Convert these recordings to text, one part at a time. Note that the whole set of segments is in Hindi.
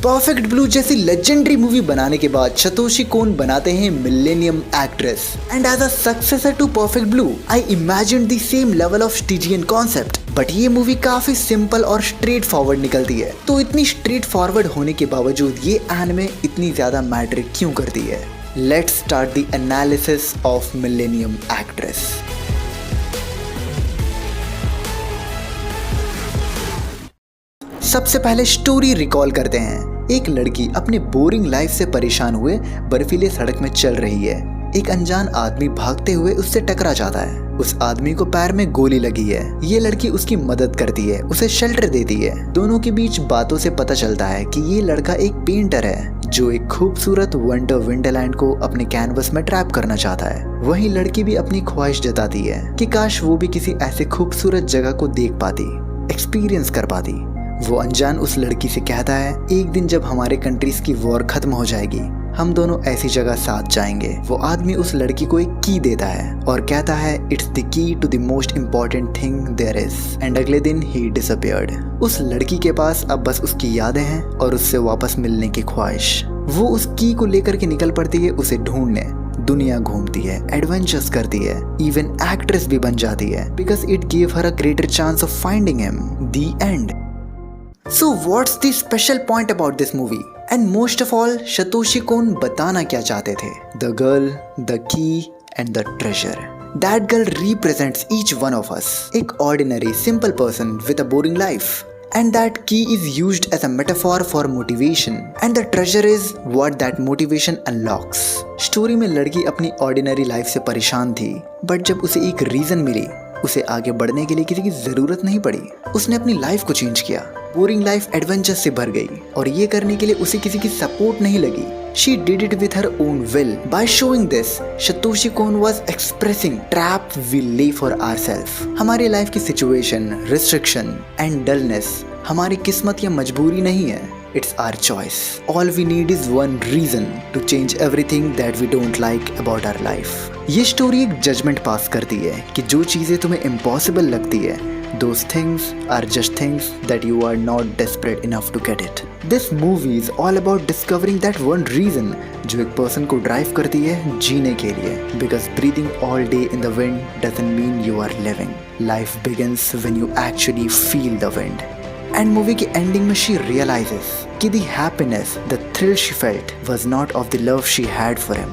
परफेक्ट ब्लू जैसी लेजेंडरी मूवी बनाने के बाद सतोशी कोन बनाते हैं Millennium Actress and as a successor to Perfect Blue I imagine the same level of Stygian concept. But ये मूवी काफी सिंपल और स्ट्रेट फॉरवर्ड निकलती है। तो इतनी स्ट्रेट फॉरवर्ड होने के बावजूद ये एनिमे इतनी ज्यादा मैटर क्यों करती है? Let's start the analysis of millennium actress. सबसे पहले स्टोरी रिकॉल करते हैं। एक लड़की अपने बोरिंग लाइफ से परेशान हुए बर्फीले सड़क में चल रही है। एक अनजान आदमी भागते हुए उससे टकरा जाता है। उस आदमी को पैर में गोली लगी है। ये लड़की उसकी मदद करती है, उसे शेल्टर देती है। दोनों के बीच बातों से पता चलता है कि ये लड़का एक पेंटर है जो एक खूबसूरत वंडरलैंड को अपने कैनवस में ट्रैप करना चाहता है। वहीं लड़की भी अपनी ख्वाहिश जताती है कि काश वो भी किसी ऐसे खूबसूरत जगह को देख पाती, एक्सपीरियंस कर पाती। वो अनजान उस लड़की से कहता है, एक दिन जब हमारे कंट्रीज की वॉर खत्म हो जाएगी हम दोनों ऐसी जगह साथ जाएंगे। वो आदमी उस लड़की को एक की देता है और कहता है, it's the key to the most important thing there is. And अगले दिन ही डिसअपियर्ड। उस लड़की के पास अब बस उसकी यादें हैं और उससे वापस मिलने की ख्वाहिश। वो उस की को लेकर के निकल पड़ती है उसे ढूंढने। दुनिया घूमती है, एडवेंचर्स करती है, इवन एक्ट्रेस भी बन जाती है because it give her a greater chance of finding him. The end. So what's the special point about this movie? And most of all, Satoshi Kon बताना क्या चाहते थे? The girl, the key and the treasure. That girl represents each one of us. एक ordinary, simple person with a boring life. And that key is used as a metaphor for motivation. And the treasure is what that motivation unlocks. Story में लड़की अपनी ordinary life से परेशान थी, but जब उसे एक रीजन मिली, उसे आगे बढ़ने के लिए किसी की जरूरत नहीं पड़ी। उसने अपनी लाइफ को चेंज किया। बोरिंग लाइफ एडवेंचर से भर गई और ये करने के लिए उसे किसी की सपोर्ट नहीं लगी। She did it with her own will. By showing this, Satoshi Kon was expressing trap we lay for ourselves. हमारी लाइफ की सिचुएशन, रिस्ट्रिक्शन एंड डलनेस हमारी किस्मत या मजबूरी नहीं है। It's our choice. All we need is one reason to change everything that we don't like about our life. ये स्टोरी एक जजमेंट पास करती है कि जो चीजें तुम्हें इम्पॉसिबल लगती है, those things are just things that you are not desperate enough to get it. This movie is all about discovering that one reason जो एक पर्सन को ड्राइव करती है जीने के लिए. Because breathing all day in the wind doesn't mean you are living. Life begins when you actually feel the wind. And movie की एंडिंग में she realizes कि the happiness, the thrill she felt was not of the love she had for him,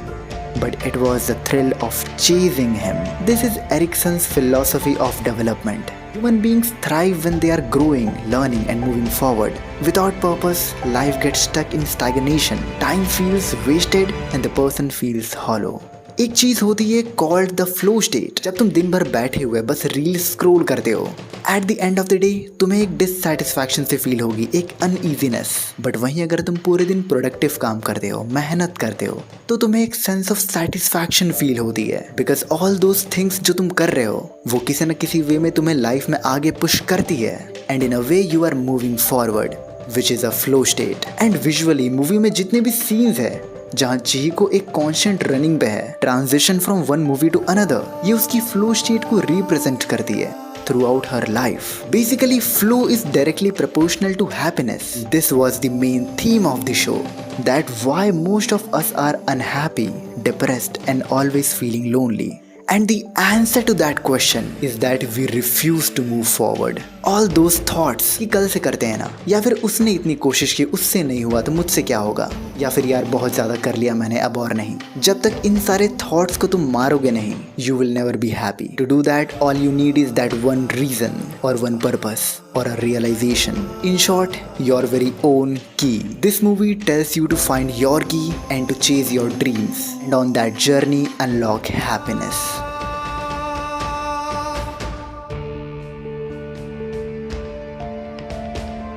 but it was the thrill of chasing him. This is Erikson's philosophy of development. Human beings thrive when they are growing, learning and moving forward. Without purpose, life gets stuck in stagnation. Time feels wasted and the person feels hollow. एक चीज होती है कॉल्ड द फ्लो स्टेट। जब तुम दिन भर बैठे हुए बस रील स्क्रॉल करते हो, at the end of the day तुम्हें एक डिससैटिस्फैक्शन से फील होगी, एक अनईजीनेस। बट वहीं अगर तुम पूरे दिन प्रोडक्टिव काम करते हो, मेहनत करते हो, तो तुम्हें एक सेंस ऑफ सेटिस्फैक्शन फील होती है। बिकॉज ऑल दोज थिंग्स जो तुम कर रहे हो वो किसी न किसी वे में तुम्हें लाइफ में आगे पुश करती है। And in a way you are moving forward which is a flow state. And visually movie में जितने भी सीन्स है जहाँ चिहिको एक कॉन्स्टेंट रनिंग पे है, transition from one movie two another, ये उसकी फ्लो स्टेट को रिप्रेजेंट करती है throughout her life. Basically, flow is directly proportional to happiness. This was the main theme of the show. That why most of us are unhappy, depressed and always feeling lonely. And the answer to that question is that we refuse to move forward. All those thoughts कि कल से करते हैं ना, या फिर उसने इतनी कोशिश की उससे नहीं हुआ तो मुझसे क्या होगा, या फिर यार बहुत ज़्यादा कर लिया मैंने अब और नहीं। जब तक इन सारे थॉट्स को तुम मारोगे नहीं, you will never be happy. To do that, all you need is that one reason or one purpose or a realization. In short, your very own key. This movie tells you to find your key and to chase your dreams. And on that journey, unlock happiness.